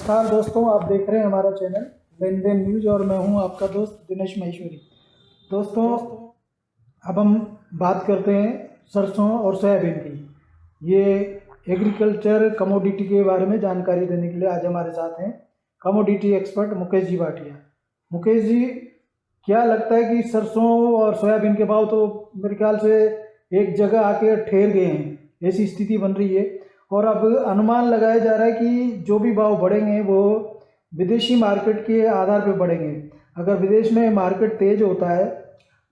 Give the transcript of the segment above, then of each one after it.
नमस्कार दोस्तों, आप देख रहे हैं हमारा चैनल लेन देन न्यूज़ और मैं हूं आपका दोस्त दिनेश महेश्वरी। दोस्तों, अब हम बात करते हैं सरसों और सोयाबीन की। ये एग्रीकल्चर कमोडिटी के बारे में जानकारी देने के लिए आज हमारे साथ हैं कमोडिटी एक्सपर्ट मुकेश जी भाटिया। मुकेश जी, क्या लगता है कि सरसों और सोयाबीन के भाव तो मेरे ख्याल से एक जगह आके ठहर गए हैं, ऐसी स्थिति बन रही है और अब अनुमान लगाया जा रहा है कि जो भी भाव बढ़ेंगे वो विदेशी मार्केट के आधार पर बढ़ेंगे। अगर विदेश में मार्केट तेज होता है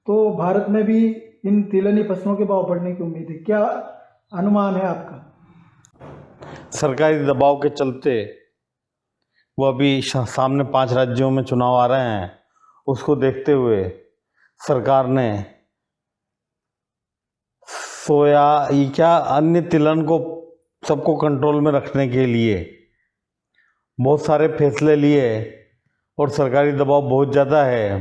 तो भारत में भी इन तिलहनी फसलों के भाव बढ़ने की उम्मीद है। क्या अनुमान है आपका? सरकारी दबाव के चलते वो अभी सामने 5 राज्यों में चुनाव आ रहे हैं, उसको देखते हुए सरकार ने सोया क्या अन्य तिलहन को सबको कंट्रोल में रखने के लिए बहुत सारे फैसले लिए और सरकारी दबाव बहुत ज़्यादा है।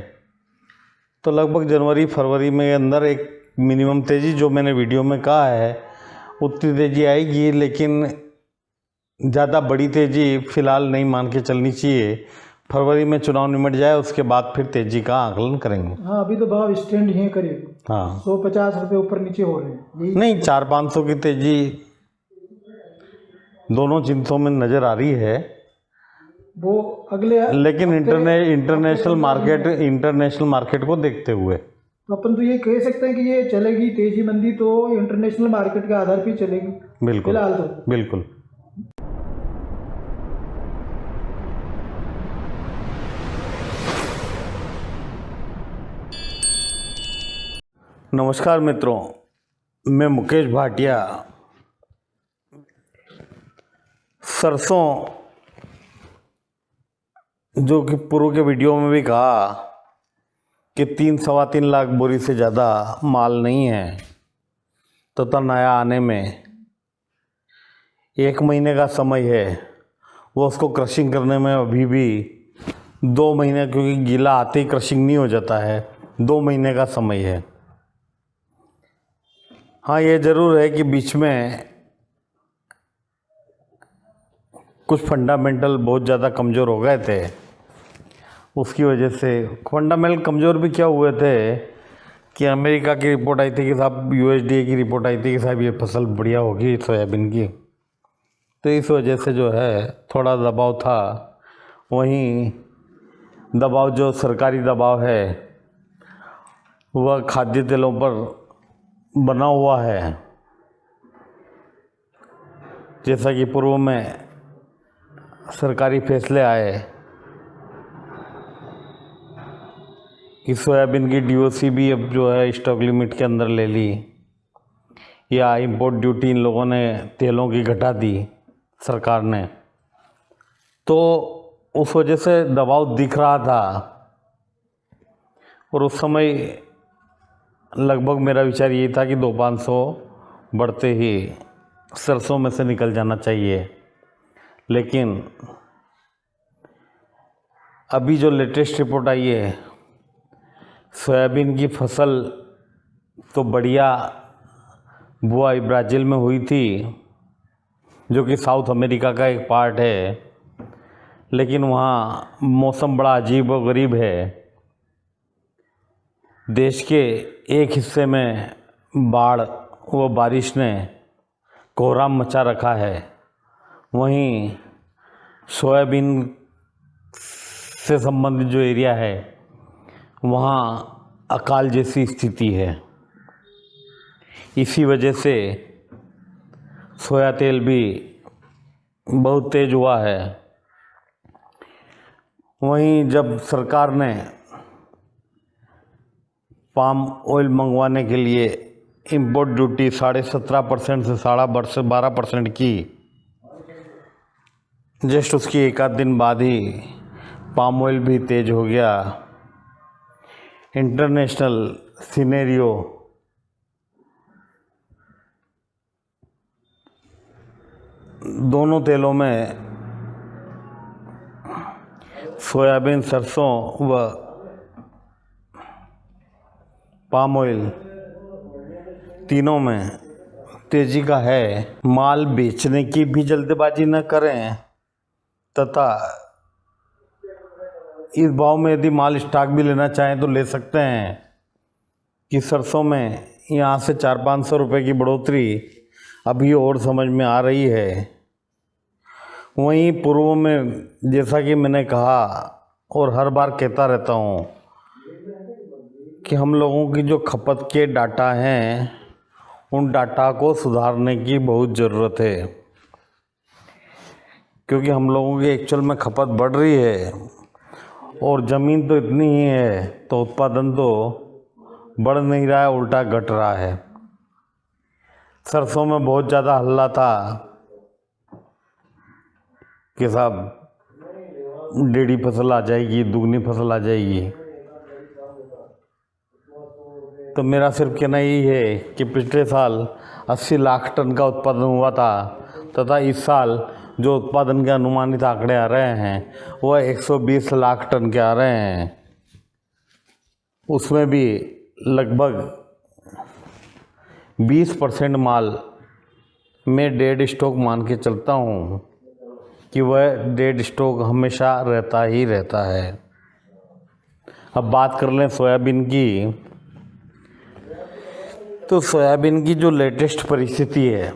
तो लगभग जनवरी फरवरी में अंदर एक मिनिमम तेज़ी, जो मैंने वीडियो में कहा है, उतनी तेज़ी आएगी, लेकिन ज़्यादा बड़ी तेज़ी फ़िलहाल नहीं मान के चलनी चाहिए। फरवरी में चुनाव निमट जाए, उसके बाद फिर तेज़ी का आकलन करेंगे। हाँ, अभी तो भाव स्टैंड ही करीब हाँ, 150 रुपये ऊपर नीचे हो रहे हैं। नहीं, 400-500 की तेज़ी दोनों चिंतों में नज़र आ रही है। वो अगले लेकिन इंटरनेशनल मार्केट को देखते हुए तो अपन तो ये कह सकते हैं कि ये चलेगी तेजी मंदी तो इंटरनेशनल मार्केट के आधार पर चलेगी बिल्कुल, फिलहाल तो। बिल्कुल। नमस्कार मित्रों, मैं मुकेश भाटिया। सरसों, जो कि पूर्व के वीडियो में भी कहा कि 3-3.25 लाख बोरी से ज़्यादा माल नहीं है, तथा नया आने में 1 महीने का समय है। वो उसको क्रशिंग करने में अभी भी 2 महीने, क्योंकि गीला आते ही क्रशिंग नहीं हो जाता है, 2 महीने का समय है। हाँ, ये ज़रूर है कि बीच में कुछ फंडामेंटल बहुत ज़्यादा कमज़ोर हो गए थे। उसकी वजह से फंडामेंटल कमज़ोर भी क्या हुए थे कि अमेरिका की रिपोर्ट आई थी कि साहब, USDA की रिपोर्ट आई थी कि साहब ये फसल बढ़िया होगी सोयाबीन की, तो इस वजह से जो है थोड़ा दबाव था। वहीं दबाव, जो सरकारी दबाव है, वह खाद्य तेलों पर बना हुआ है। जैसा कि पूर्व में सरकारी फैसले आए कि सोयाबीन की DOC भी अब जो है स्टॉक लिमिट के अंदर ले ली, या इंपोर्ट ड्यूटी इन लोगों ने तेलों की घटा दी सरकार ने, तो उस वजह से दबाव दिख रहा था। और उस समय लगभग मेरा विचार ये था कि 200-500 बढ़ते ही सरसों में से निकल जाना चाहिए। लेकिन अभी जो लेटेस्ट रिपोर्ट आई है, सोयाबीन की फसल तो बढ़िया बुआई ब्राज़ील में हुई थी, जो कि साउथ अमेरिका का एक पार्ट है, लेकिन वहाँ मौसम बड़ा अजीब व गरीब है। देश के एक हिस्से में बाढ़ व बारिश ने कोहराम मचा रखा है, वहीं सोयाबीन से संबंधित जो एरिया है वहाँ अकाल जैसी स्थिति है। इसी वजह से सोया तेल भी बहुत तेज हुआ है। वहीं जब सरकार ने पाम ऑयल मंगवाने के लिए इंपोर्ट ड्यूटी 17.5% से 12% की, जस्ट उसकी एक आध दिन बाद ही पाम ऑयल भी तेज हो गया। इंटरनेशनल सिनेरियो दोनों तेलों में, सोयाबीन, सरसों व पाम ऑयल, तीनों में तेज़ी का है। माल बेचने की भी जल्दबाजी न करें तथा इस भाव में यदि माल स्टॉक भी लेना चाहें तो ले सकते हैं कि सरसों में यहाँ से 400-500 रुपये की बढ़ोतरी अभी और समझ में आ रही है। वहीं पूर्व में जैसा कि मैंने कहा और हर बार कहता रहता हूँ कि हम लोगों की जो खपत के डाटा हैं उन डाटा को सुधारने की बहुत ज़रूरत है, क्योंकि हम लोगों की एक्चुअल में खपत बढ़ रही है और ज़मीन तो इतनी ही है तो उत्पादन तो बढ़ नहीं रहा है, उल्टा घट रहा है। सरसों में बहुत ज़्यादा हल्ला था कि साहब डेढ़ी फसल आ जाएगी, दुगनी फसल आ जाएगी। तो मेरा सिर्फ कहना यही है कि पिछले साल 80 लाख टन का उत्पादन हुआ था तथा इस साल जो उत्पादन के अनुमानित आंकड़े आ रहे हैं वह 120 लाख टन के आ रहे हैं। उसमें भी लगभग 20% माल मैं डेड स्टॉक मान के चलता हूँ कि वह डेड स्टॉक हमेशा रहता ही रहता है। अब बात कर लें सोयाबीन की, तो सोयाबीन की जो लेटेस्ट परिस्थिति है,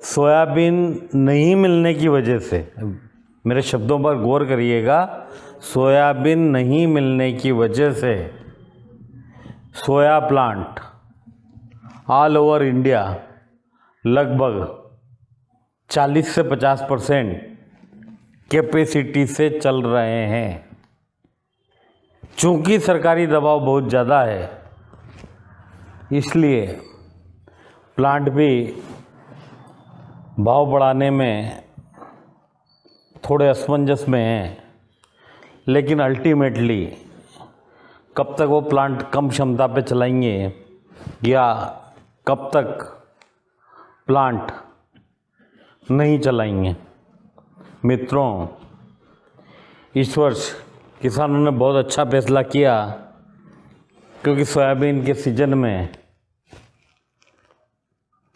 सोयाबीन नहीं मिलने की वजह से, मेरे शब्दों पर गौर करिएगा, सोयाबीन नहीं मिलने की वजह से सोया प्लांट ऑल ओवर इंडिया लगभग 40 से 50% कैपेसिटी से चल रहे हैं। चूँकि सरकारी दबाव बहुत ज़्यादा है इसलिए प्लांट भी भाव बढ़ाने में थोड़े असमंजस में हैं, लेकिन अल्टीमेटली कब तक वो प्लांट कम क्षमता पे चलाएंगे या कब तक प्लांट नहीं चलाएंगे। मित्रों, इस वर्ष किसानों ने बहुत अच्छा फैसला किया, क्योंकि सोयाबीन के सीजन में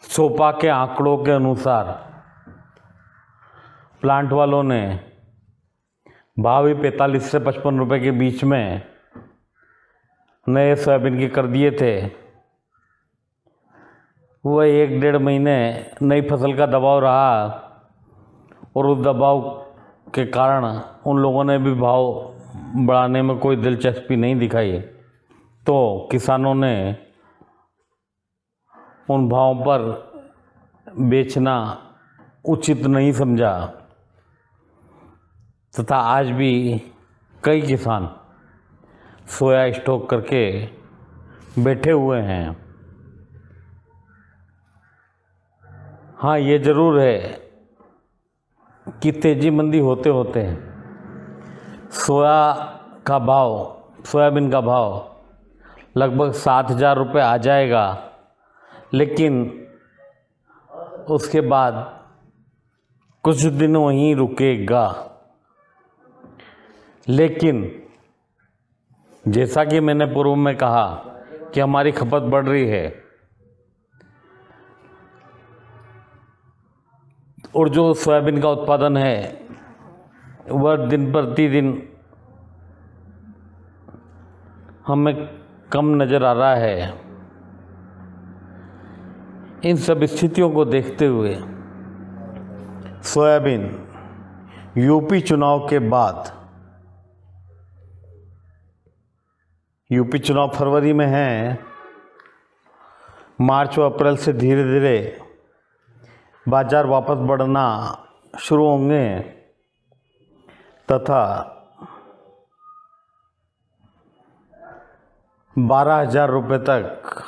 सोपा के आंकड़ों के अनुसार प्लांट वालों ने भाव ही 45 से 55 रुपए के बीच में नए सोयाबीन के कर दिए थे। वह 1-1.5 महीने नई फसल का दबाव रहा और उस दबाव के कारण उन लोगों ने भी भाव बढ़ाने में कोई दिलचस्पी नहीं दिखाई, तो किसानों ने उन भावों पर बेचना उचित नहीं समझा तथा आज भी कई किसान सोया स्टॉक करके बैठे हुए हैं। हाँ, ये ज़रूर है कि तेज़ी मंदी होते होते सोयाबीन का भाव लगभग 7,000 रुपये आ जाएगा, लेकिन उसके बाद कुछ दिन वहीं रुकेगा। लेकिन जैसा कि मैंने पूर्व में कहा कि हमारी खपत बढ़ रही है और जो सोयाबीन का उत्पादन है वह दिन प्रतिदिन हमें कम नज़र आ रहा है। इन सब स्थितियों को देखते हुए सोयाबीन यूपी चुनाव के बाद, यूपी चुनाव फरवरी में है, मार्च व अप्रैल से धीरे धीरे बाज़ार वापस बढ़ना शुरू होंगे तथा 12,000 रुपये तक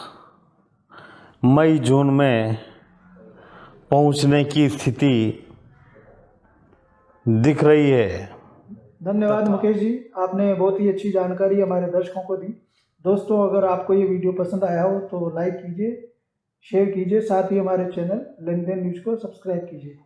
मई जून में पहुंचने की स्थिति दिख रही है। धन्यवाद मुकेश जी, आपने बहुत ही अच्छी जानकारी हमारे दर्शकों को दी। दोस्तों, अगर आपको ये वीडियो पसंद आया हो तो लाइक कीजिए, शेयर कीजिए, साथ ही हमारे चैनल लेन देन न्यूज़ को सब्सक्राइब कीजिए।